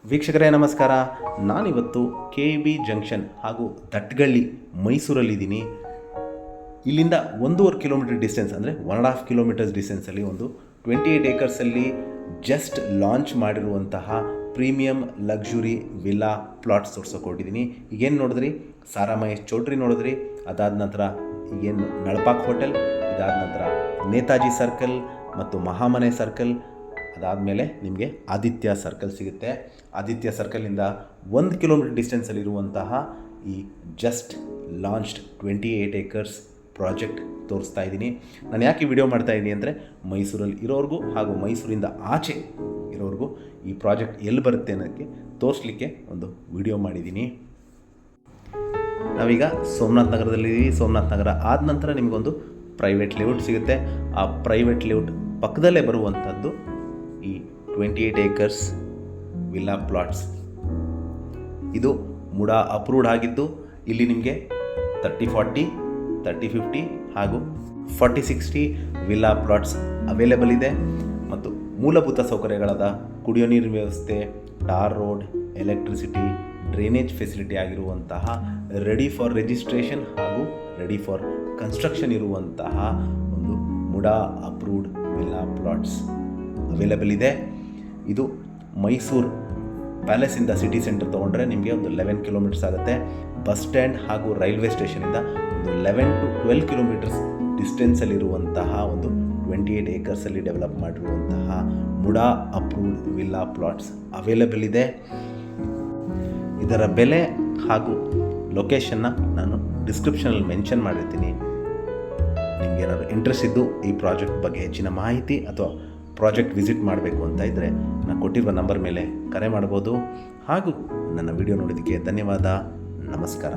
ವೀಕ್ಷಕರೇ ನಮಸ್ಕಾರ. ನಾನಿವತ್ತು KEB ಜಂಕ್ಷನ್ ಹಾಗೂ ದಟ್ಗಳ್ಳಿ ಮೈಸೂರಲ್ಲಿದ್ದೀನಿ. ಇಲ್ಲಿಂದ 1.5 ಕಿಲೋಮೀಟರ್ ಡಿಸ್ಟೆನ್ಸ್ ಅಂದರೆ 1.5 ಕಿಲೋಮೀಟರ್ಸ್ ಡಿಸ್ಟೆನ್ಸಲ್ಲಿ ಒಂದು 28 ಏಕರ್ಸಲ್ಲಿ ಜಸ್ಟ್ ಲಾಂಚ್ ಮಾಡಿರುವಂತಹ ಪ್ರೀಮಿಯಂ ಲಕ್ಸುರಿ ವಿಲ್ಲಾ ಪ್ಲಾಟ್ಸ್ ತೋರ್ಸೋಕೆ ಹೊರಟಿದ್ದೀನಿ. ಈಗೇನು ನೋಡಿದ್ರಿ, ಸಾರಾ ಮಹೇಶ್ ಚೌಟ್ರಿ ನೋಡಿದ್ರಿ, ಅದಾದ ನಂತರ ಈಗೇನು ನಳಪಾಕ್ ಹೋಟೆಲ್, ಇದಾದ ನಂತರ ನೇತಾಜಿ ಸರ್ಕಲ್ ಮತ್ತು ಮಹಾಮನೆ ಸರ್ಕಲ್, ಅದಾದಮೇಲೆ ನಿಮಗೆ ಆದಿತ್ಯ ಸರ್ಕಲ್ ಸಿಗುತ್ತೆ. ಆದಿತ್ಯ ಸರ್ಕಲಿಂದ 1 ಕಿಲೋಮೀಟರ್ ಡಿಸ್ಟೆನ್ಸಲ್ಲಿರುವಂತಹ ಈ ಜಸ್ಟ್ ಲಾಂಚ್ಡ್ 28 ಏಕರ್ಸ್ ಪ್ರಾಜೆಕ್ಟ್ ತೋರಿಸ್ತಾ ಇದ್ದೀನಿ. ನಾನು ಯಾಕೆ ವಿಡಿಯೋ ಮಾಡ್ತಾ ಇದ್ದೀನಿ ಅಂದರೆ, ಮೈಸೂರಲ್ಲಿ ಇರೋರಿಗೂ ಹಾಗೂ ಮೈಸೂರಿಂದ ಆಚೆ ಇರೋರಿಗೂ ಈ ಪ್ರಾಜೆಕ್ಟ್ ಎಲ್ಲಿ ಬರುತ್ತೆ ಅನ್ನೋದಕ್ಕೆ ತೋರಿಸ್ಲಿಕ್ಕೆ ಒಂದು ವಿಡಿಯೋ ಮಾಡಿದ್ದೀನಿ. ನಾವೀಗ ಸೋಮನಾಥ್ ನಗರದಲ್ಲಿದ್ದೀವಿ. ಸೋಮನಾಥ್ ನಗರ ಆದ ನಂತರ ನಿಮಗೊಂದು ಪ್ರೈವೇಟ್ ಲೇಔಟ್ ಸಿಗುತ್ತೆ. ಆ ಪ್ರೈವೇಟ್ ಲೇಔಟ್ ಪಕ್ಕದಲ್ಲೇ ಬರುವಂಥದ್ದು ಈ 28 ಏಕರ್ಸ್ ವಿಲ್ಲಾ ಪ್ಲಾಟ್ಸ್. ಇದು ಮುಡಾ ಅಪ್ರೂವ್ಡ್ ಆಗಿದ್ದು ಇಲ್ಲಿ ನಿಮಗೆ 30-40, 30-50 ಹಾಗೂ 40-60 ವಿಲ್ಲಾ ಪ್ಲಾಟ್ಸ್ ಅವೈಲೇಬಲ್ ಇದೆ. ಮತ್ತು ಮೂಲಭೂತ ಸೌಕರ್ಯಗಳಾದ ಕುಡಿಯೋ ನೀರಿನ ವ್ಯವಸ್ಥೆ, tar road, electricity, drainage facility ಆಗಿರುವಂತಹ ರೆಡಿ ಫಾರ್ ರಿಜಿಸ್ಟ್ರೇಷನ್ ಹಾಗೂ ರೆಡಿ ಫಾರ್ ಕನ್ಸ್ಟ್ರಕ್ಷನ್ ಇರುವಂತಹ ಒಂದು MUDA approved villa plots available ಇದೆ. ಇದು ಮೈಸೂರು ಪ್ಯಾಲೇಸಿಂದ ಸಿಟಿ ಸೆಂಟರ್ ತೊಗೊಂಡ್ರೆ ನಿಮಗೆ ಒಂದು 11 ಕಿಲೋಮೀಟರ್ಸ್ ಆಗುತ್ತೆ. ಬಸ್ ಸ್ಟ್ಯಾಂಡ್ ಹಾಗೂ ರೈಲ್ವೆ ಸ್ಟೇಷನಿಂದ ಒಂದು 11 to 12 ಕಿಲೋಮೀಟರ್ಸ್ ಡಿಸ್ಟೆನ್ಸಲ್ಲಿರುವಂತಹ ಒಂದು 28 ಏಕರ್ಸಲ್ಲಿ ಡೆವಲಪ್ ಮಾಡಿರುವಂತಹ MUDA approved villa plots available ಇದೆ. ಇದರ ಬೆಲೆ ಹಾಗೂ ಲೊಕೇಶನ್ನ ನಾನು ಡಿಸ್ಕ್ರಿಪ್ಷನಲ್ಲಿ ಮೆನ್ಷನ್ ಮಾಡಿರ್ತೀನಿ. ನಿಮ್ಗೆ ಏನಾದರೂ ಇಂಟ್ರೆಸ್ಟ್ ಇದ್ದು ಈ ಪ್ರಾಜೆಕ್ಟ್ ಬಗ್ಗೆ ಹೆಚ್ಚಿನ ಮಾಹಿತಿ ಅಥವಾ ಪ್ರಾಜೆಕ್ಟ್ ವಿಸಿಟ್ ಮಾಡಬೇಕು ಅಂತ ಇದ್ದರೆ ನಾನು ಕೊಟ್ಟಿರುವ ನಂಬರ್ ಮೇಲೆ ಕರೆ ಮಾಡ್ಬೋದು. ಹಾಗೂ ನನ್ನ ವಿಡಿಯೋ ನೋಡೋದಕ್ಕೆ ಧನ್ಯವಾದ. ನಮಸ್ಕಾರ.